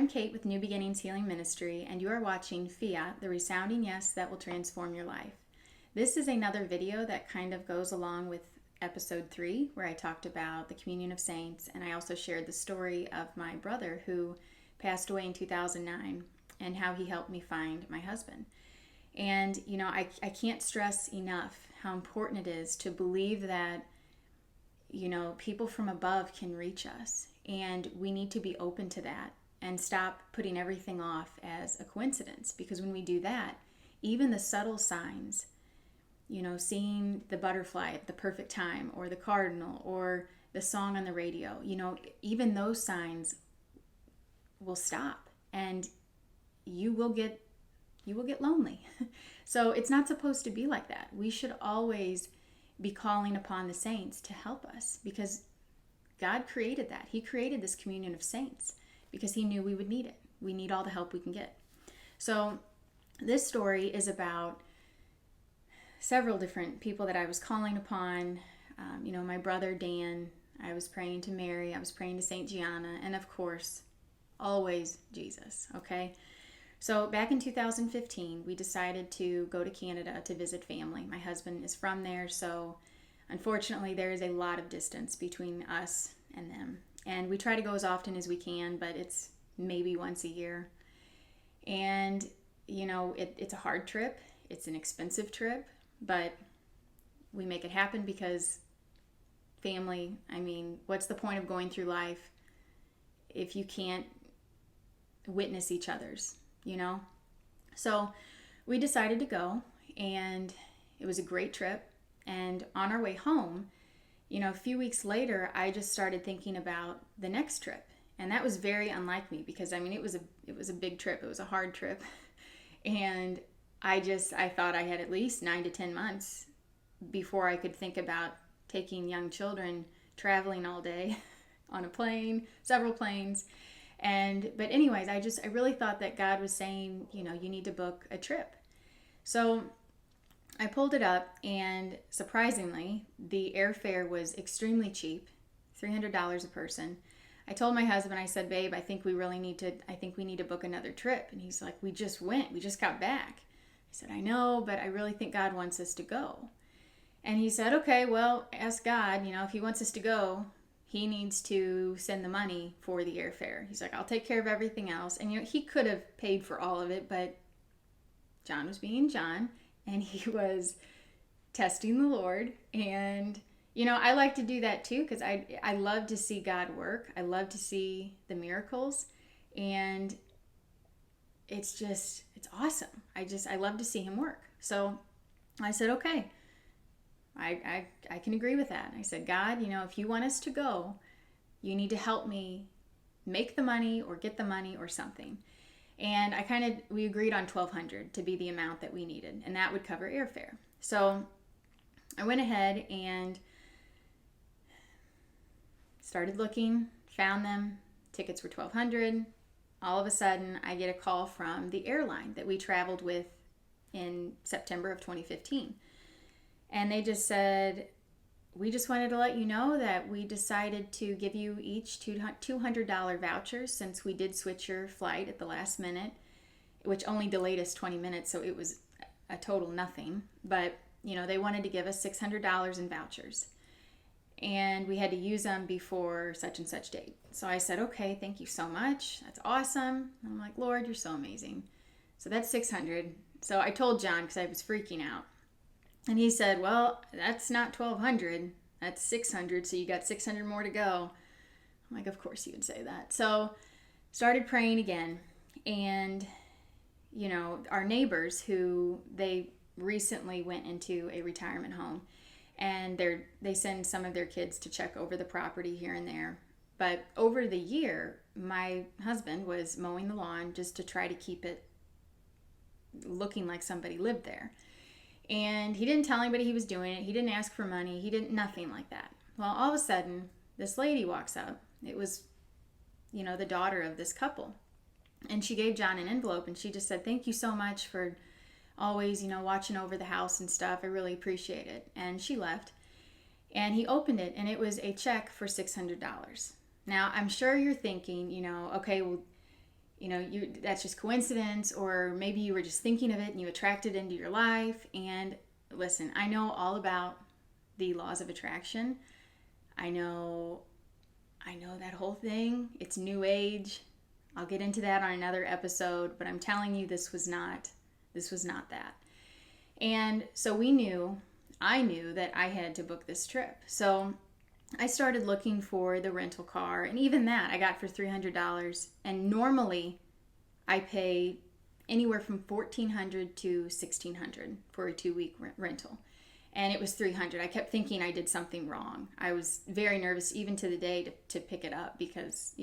I'm Kate with New Beginnings Healing Ministry, and you are watching Fiat, the resounding yes that will transform your life. This is another video that kind of goes along with episode 3, where I talked about the communion of saints, and I also shared the story of my brother who passed away in 2009 and how he helped me find my husband. And, I can't stress enough how important it is to believe that, people from above can reach us. And we need to be open to that and stop putting everything off as a coincidence. Because when we do that, even the subtle signs, seeing the butterfly at the perfect time, or the cardinal, or the song on the radio, even those signs will stop, and you will get lonely. So it's not supposed to be like that. We should always be calling upon the saints to help us, because God created that. He created this communion of saints because he knew we would need it. We need all the help we can get. So this story is about several different people that I was calling upon. My brother Dan, I was praying to Mary, I was praying to Saint Gianna, and of course, always Jesus, okay? So back in 2015, we decided to go to Canada to visit family. My husband is from there, so unfortunately there is a lot of distance between us and them. And we try to go as often as we can, but it's maybe once a year. And, it's a hard trip. It's an expensive trip, but we make it happen because family, what's the point of going through life if you can't witness each other's? So we decided to go, and it was a great trip. And on our way home, a few weeks later, I just started thinking about the next trip, and that was very unlike me because it was a big trip. It was a hard trip, and I thought I had at least 9 to 10 months before I could think about taking young children traveling all day on a plane, several planes. But anyways, I really thought that God was saying, you need to book a trip. So I pulled it up, and surprisingly, the airfare was extremely cheap, $300 a person. I told my husband, I said, babe, I think we need to book another trip. And he's like, we just got back. I said, I know, but I really think God wants us to go. And he said, okay, well, ask God, if he wants us to go, he needs to send the money for the airfare. He's like, I'll take care of everything else. And, he could have paid for all of it, but John was being John, and he was testing the Lord. And, I like to do that too, because I love to see God work. I love to see the miracles. And it's awesome. I love to see him work. So I said, okay. I can agree with that. I said, God, if you want us to go, you need to help me make the money or get the money or something. And we agreed on $1,200 to be the amount that we needed, and that would cover airfare. So I went ahead and started looking, found them. Tickets were $1,200. All of a sudden, I get a call from the airline that we traveled with in September of 2015. And they just said, we just wanted to let you know that we decided to give you each $200 vouchers since we did switch your flight at the last minute, which only delayed us 20 minutes, so it was a total nothing. But, they wanted to give us $600 in vouchers. And we had to use them before such and such date. So I said, okay, thank you so much. That's awesome. I'm like, Lord, you're so amazing. So that's $600. So I told John, because I was freaking out. And he said, well, that's not $1,200, that's $600, so you got $600 more to go. I'm like, of course you would say that. So started praying again. And, our neighbors, who they recently went into a retirement home, and they send some of their kids to check over the property here and there. But over the year, my husband was mowing the lawn just to try to keep it looking like somebody lived there. And he didn't tell anybody he was doing it. He didn't ask for money. He didn't, nothing like that. Well, all of a sudden, this lady walks up. It was, the daughter of this couple. And she gave John an envelope, and she just said, thank you so much for always, watching over the house and stuff. I really appreciate it. And she left. And he opened it, and it was a check for $600. Now, I'm sure you're thinking, okay, well, that's just coincidence, or maybe you were just thinking of it and you attracted it into your life. And listen, I know all about the laws of attraction. I know that whole thing. It's new age. I'll get into that on another episode, but I'm telling you, this was not that. And so I knew that I had to book this trip. So I started looking for the rental car, and even that I got for $300. And normally I pay anywhere from $1,400 to $1,600 for a 2-week rental. And it was $300. I kept thinking I did something wrong. I was very nervous even to the day to pick it up because,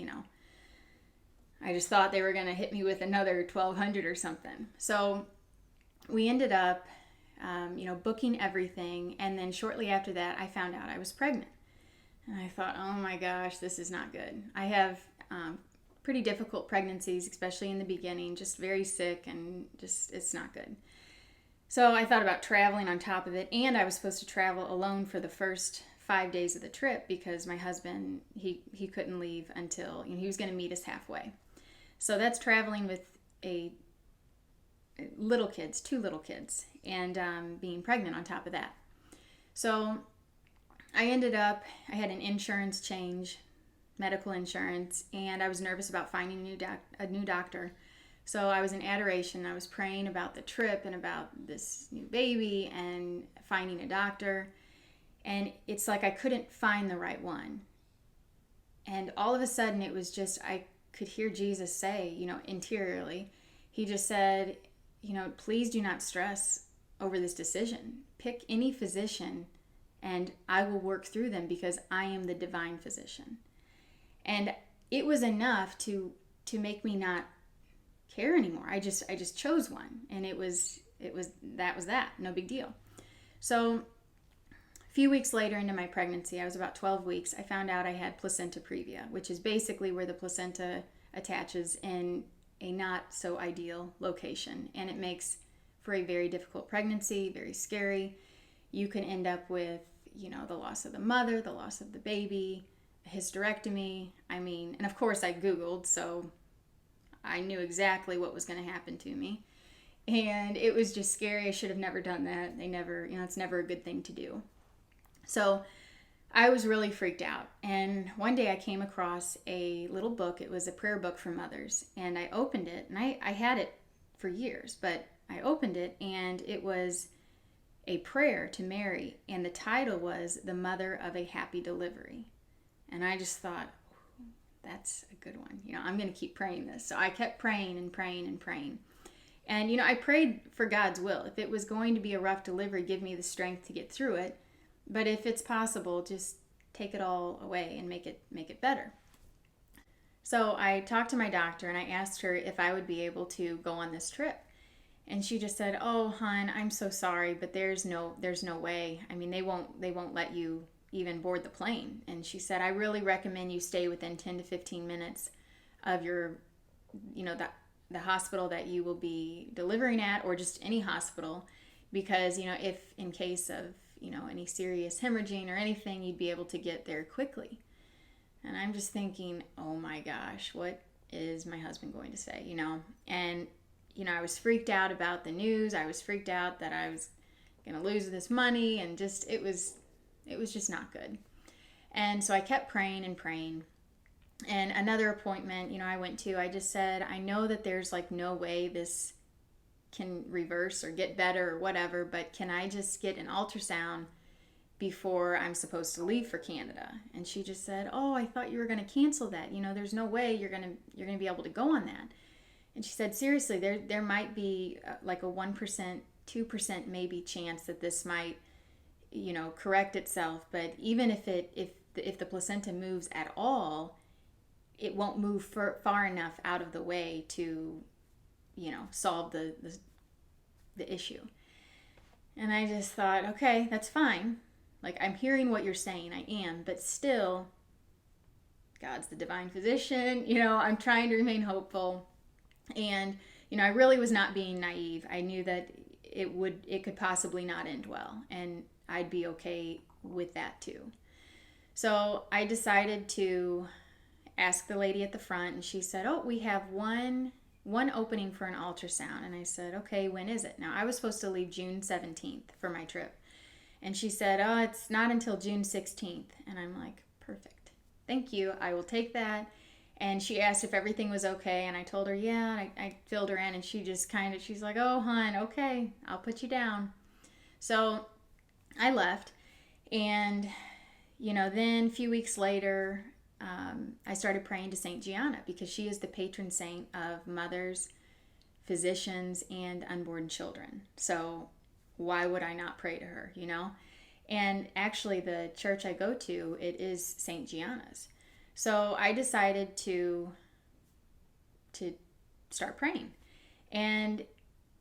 I just thought they were going to hit me with another $1,200 or something. So we ended up, booking everything. And then shortly after that, I found out I was pregnant. And I thought, oh my gosh, this is not good. I have pretty difficult pregnancies, especially in the beginning, just very sick, and just, it's not good. So I thought about traveling on top of it, and I was supposed to travel alone for the first 5 days of the trip because my husband, he couldn't leave until he was going to meet us halfway. So that's traveling with two little kids, and being pregnant on top of that. So I had an insurance change, medical insurance, and I was nervous about finding a new doctor. So I was in adoration. I was praying about the trip and about this new baby and finding a doctor. And it's like I couldn't find the right one. And all of a sudden it was just, I could hear Jesus say, interiorly, he just said, please do not stress over this decision. Pick any physician and I will work through them because I am the divine physician. And it was enough to make me not care anymore. I just chose one, and it was that, no big deal. So a few weeks later into my pregnancy, I was about 12 weeks, I found out I had placenta previa, which is basically where the placenta attaches in a not so ideal location, and it makes for a very difficult pregnancy, very scary. You can end up with, the loss of the mother, the loss of the baby, a hysterectomy. And of course I Googled, so I knew exactly what was going to happen to me. And it was just scary. I should have never done that. It's never a good thing to do. So I was really freaked out. And one day I came across a little book. It was a prayer book for mothers. And I opened it, and I had it for years, but I opened it, and it was a prayer to Mary. And the title was The Mother of a Happy Delivery. And I just thought, that's a good one. I'm going to keep praying this. So I kept praying and praying and praying. And, I prayed for God's will. If it was going to be a rough delivery, give me the strength to get through it. But if it's possible, just take it all away and make it better. So I talked to my doctor and I asked her if I would be able to go on this trip. And she just said, "Oh, hon, I'm so sorry, but there's no way. They won't let you even board the plane." And she said, "I really recommend you stay within 10 to 15 minutes of your, the hospital that you will be delivering at, or just any hospital, because, if in case of, any serious hemorrhaging or anything, you'd be able to get there quickly." And I'm just thinking, oh my gosh, what is my husband going to say, And, I was freaked out about the news. I was freaked out that I was going to lose this money, and just, it was just not good. And so I kept praying and praying. And another appointment, I went to, I just said, I know that there's no way this can reverse or get better or whatever, but can I just get an ultrasound before I'm supposed to leave for Canada? And she just said, "Oh, I thought you were going to cancel that. There's no way you're going to be able to go on that." And she said, "Seriously, there might be a 1%, 2% maybe chance that this might, correct itself. But even if the placenta moves at all, it won't move far enough out of the way to, solve the issue." And I just thought, okay, that's fine. I'm hearing what you're saying, I am, but still, God's the divine physician. I'm trying to remain hopeful. And, I really was not being naive. I knew that it could possibly not end well, and I'd be okay with that too. So I decided to asked the lady at the front, and she said, oh, we have one opening for an ultrasound. And I said, okay, when is it? Now, I was supposed to leave June 17th for my trip. And she said, oh, it's not until June 16th. And I'm like, perfect. Thank you. I will take that. And she asked if everything was okay. And I told her, yeah. And I filled her in. And she just she's like, oh, hon, okay, I'll put you down. So I left. And, then a few weeks later, I started praying to Saint Gianna, because she is the patron saint of mothers, physicians, and unborn children. So why would I not pray to her, And actually, the church I go to, it is Saint Gianna's. So I decided to start praying. And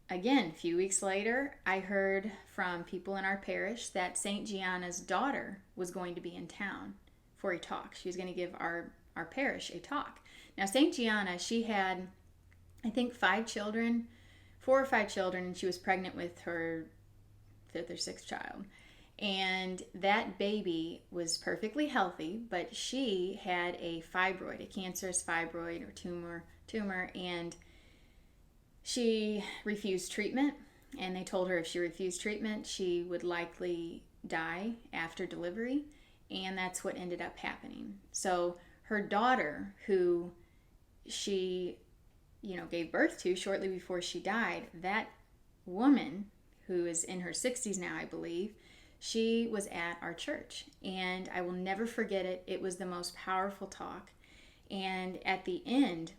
again, a few weeks later, I heard from people in our parish that Saint Gianna's daughter was going to be in town for a talk. She was going to give our parish a talk. Now, Saint Gianna, she had, I think, 4 or 5 children, and she was pregnant with her 5th or 6th child. And that baby was perfectly healthy, but she had a fibroid, a cancerous fibroid or tumor, and she refused treatment. And they told her if she refused treatment, she would likely die after delivery. And that's what ended up happening. So her daughter, who she, gave birth to shortly before she died, that woman, who is in her 60s now, I believe, she was at our church. And I will never forget it. It was the most powerful talk. And at the end,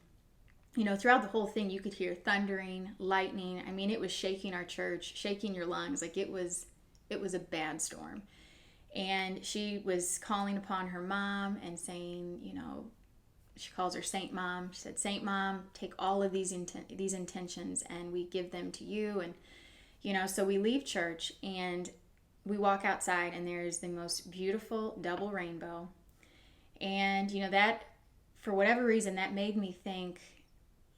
throughout the whole thing, you could hear thundering, lightning. I mean, it was shaking our church, shaking your lungs. Like it was a bad storm. And she was calling upon her mom and saying, she calls her Saint Mom. She said, Saint Mom, take all of these intentions and we give them to you. And, so we leave church and we walk outside and there's the most beautiful double rainbow. And, that, for whatever reason, that made me think,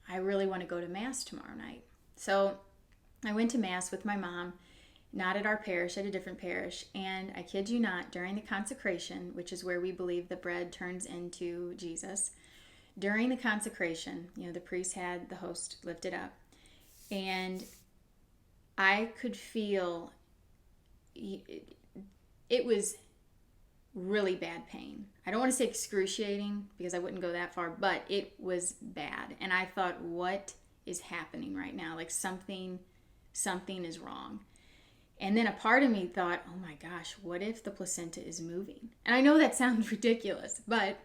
I really want to go to Mass tomorrow night. So I went to Mass with my mom, not at our parish, at a different parish. And I kid you not, during the consecration, which is where we believe the bread turns into Jesus, during the consecration, the priest had the host lifted up. And I could feel it was really bad pain. I don't want to say excruciating because I wouldn't go that far, but it was bad. And I thought, what is happening right now? Like something is wrong. And then a part of me thought, oh my gosh, what if the placenta is moving? And I know that sounds ridiculous, but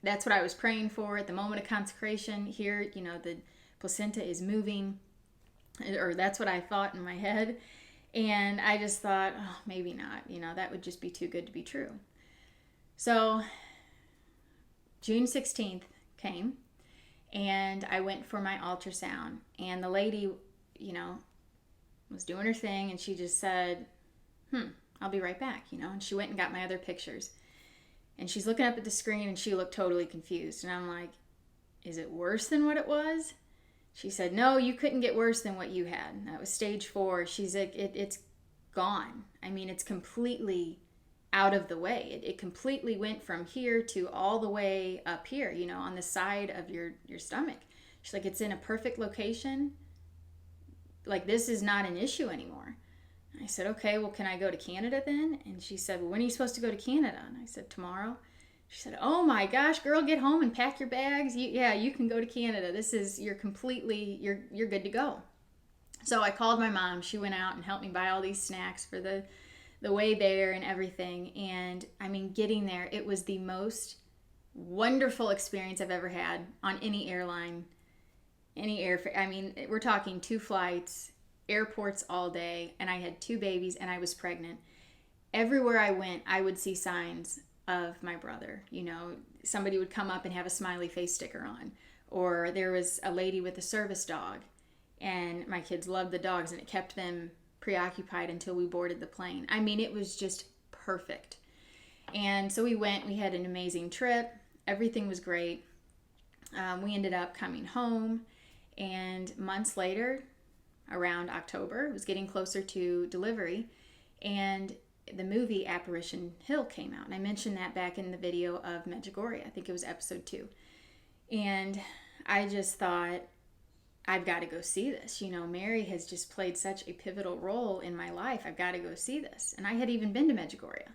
that's what I was praying for at the moment of consecration. Here, the placenta is moving, or that's what I thought in my head. And I just thought, oh, maybe not. That would just be too good to be true. So June 16th came, and I went for my ultrasound. And the lady, was doing her thing, and she just said, I'll be right back, and she went and got my other pictures. And she's looking up at the screen, and she looked totally confused. And I'm like, is it worse than what it was? She said, no, you couldn't get worse than what you had. That was stage 4. She's like, it's gone. I mean, it's completely out of the way. It completely went from here to all the way up here, on the side of your stomach. She's like, it's in a perfect location. Like, this is not an issue anymore. And I said, okay, well, can I go to Canada then? And she said, well, when are you supposed to go to Canada? And I said, tomorrow. She said, oh my gosh, girl, get home and pack your bags. You can go to Canada. You're good to go. So I called my mom. She went out and helped me buy all these snacks for the way there and everything. And I mean, getting there, it was the most wonderful experience I've ever had on any airline, any airfare. I mean, we're talking 2 flights, airports all day, and I had 2 babies and I was pregnant. Everywhere I went, I would see signs of my brother. Somebody would come up and have a smiley face sticker on, or there was a lady with a service dog, and my kids loved the dogs, and it kept them preoccupied until we boarded the plane. I mean, it was just perfect. And so we went. We had an amazing trip. Everything was great. We ended up coming home, and months later, around October, it was getting closer to delivery, and the movie Apparition Hill came out. And I mentioned that back in the video of Medjugorje. I think it was episode 2. And I just thought, I've got to go see this. Mary has just played such a pivotal role in my life. I've got to go see this. And I had even been to Medjugorje.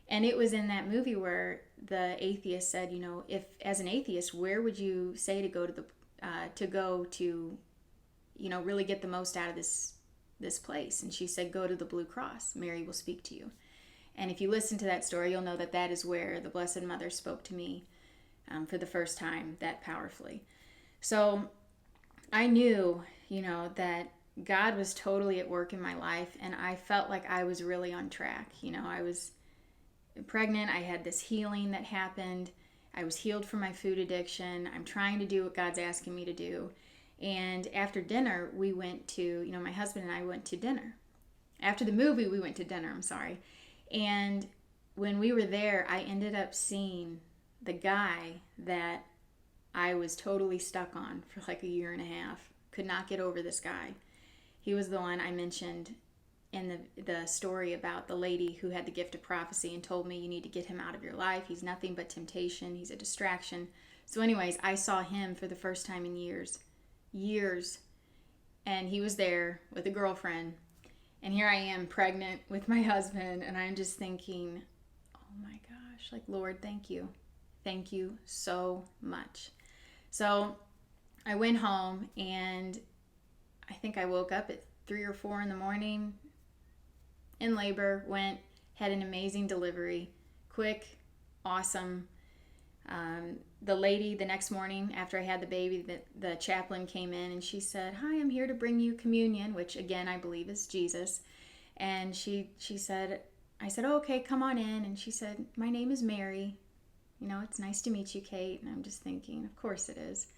And it was in that movie where the atheist said, if as an atheist, where would you say to go to really get the most out of this place? And she said, go to the Blue Cross. Mary will speak to you. And if you listen to that story, you'll know that that is where the Blessed Mother spoke to me for the first time that powerfully. So I knew, that God was totally at work in my life, and I felt like I was really on track. I was pregnant. I had this healing that happened. I was healed from my food addiction. I'm trying to do what God's asking me to do. And after dinner, we went to, my husband and I went to dinner. After the movie, we went to dinner, And when we were there, I ended up seeing the guy that I was totally stuck on for like a year and a half. Could not get over this guy. He was the one I mentioned in the story about the lady who had the gift of prophecy and told me, you need to get him out of your life. He's nothing but temptation. He's a distraction. So anyways, I saw him for the first time in years. And he was there with a girlfriend. And here I am pregnant with my husband. And I'm just thinking, oh my gosh, like, Lord, thank you. Thank you so much. So I went home, and I think I woke up at 3 or 4 in the morning in labor, had an amazing delivery, quick, awesome. The lady the next morning after I had the baby, the chaplain came in and she said, hi, I'm here to bring you communion, which again I believe is Jesus. And she said, I said, oh, okay, come on in. And she said, my name is Mary. It's nice to meet you, Kate. And I'm just thinking, of course it is.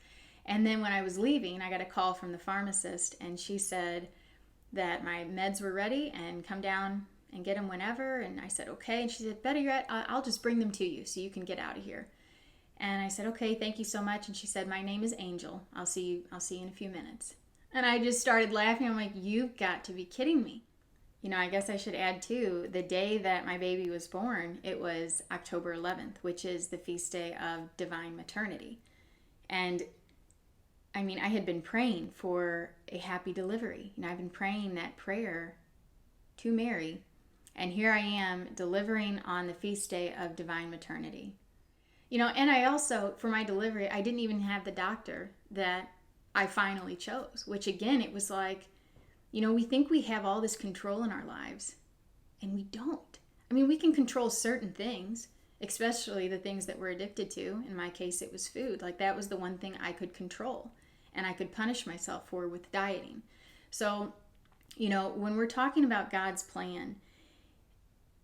And then when I was leaving, I got a call from the pharmacist, and she said that my meds were ready and come down and get them whenever. And I said, okay. And she said, better yet, I'll just bring them to you so you can get out of here. And I said, okay, thank you so much. And she said, my name is Angel. I'll see you in a few minutes. And I just started laughing. I'm like, you've got to be kidding me. I guess I should add too, the day that my baby was born, it was October 11th, which is the feast day of divine maternity. And I had been praying for a happy delivery. I've been praying that prayer to Mary. And here I am delivering on the feast day of divine maternity. And I also, for my delivery, I didn't even have the doctor that I finally chose, which again, it was like, we think we have all this control in our lives, and we don't. We can control certain things, especially the things that we're addicted to. In my case, it was food. Like, that was the one thing I could control, and I could punish myself for with dieting. So, when we're talking about God's plan,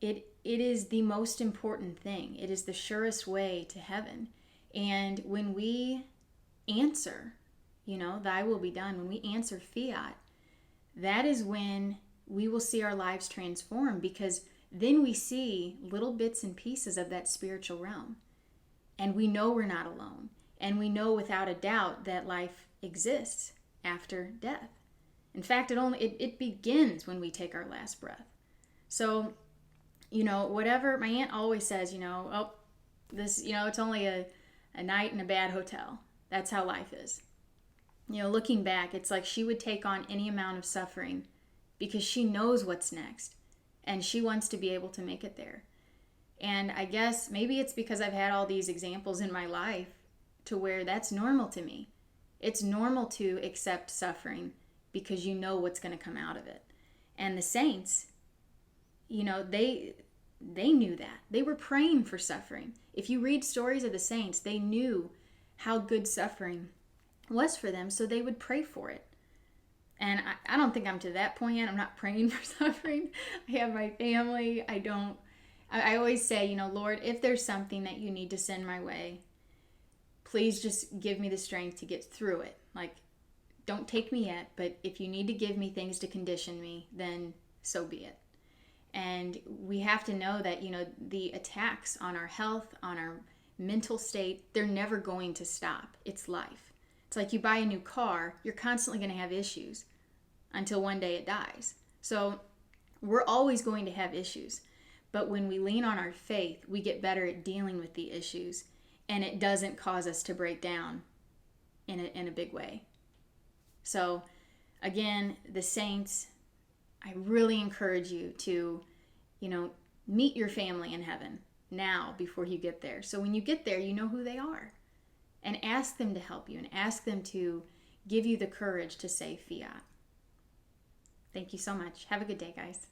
it is the most important thing. It is the surest way to heaven. And when we answer, thy will be done, when we answer Fiat, that is when we will see our lives transform, because then we see little bits and pieces of that spiritual realm. And we know we're not alone. And we know without a doubt that life exists after death. In fact, it begins when we take our last breath. So, whatever, my aunt always says, it's only a night in a bad hotel. That's how life is. Looking back, it's like she would take on any amount of suffering because she knows what's next and she wants to be able to make it there. And I guess maybe it's because I've had all these examples in my life to where that's normal to me. It's normal to accept suffering because you know what's going to come out of it. And the saints, they knew that. They were praying for suffering. If you read stories of the saints, they knew how good suffering was for them, so they would pray for it. And I don't think I'm to that point yet. I'm not praying for suffering. I have my family. I always say, Lord, if there's something that you need to send my way, please just give me the strength to get through it. Like, don't take me yet, but if you need to give me things to condition me, then so be it. And we have to know that, the attacks on our health, on our mental state, they're never going to stop. It's life. It's like you buy a new car, you're constantly going to have issues until one day it dies. So we're always going to have issues. But when we lean on our faith, we get better at dealing with the issues, and it doesn't cause us to break down in a big way. So again, the saints, I really encourage you to, meet your family in heaven now before you get there. So when you get there, you know who they are. And ask them to help you and ask them to give you the courage to say Fiat. Thank you so much. Have a good day, guys.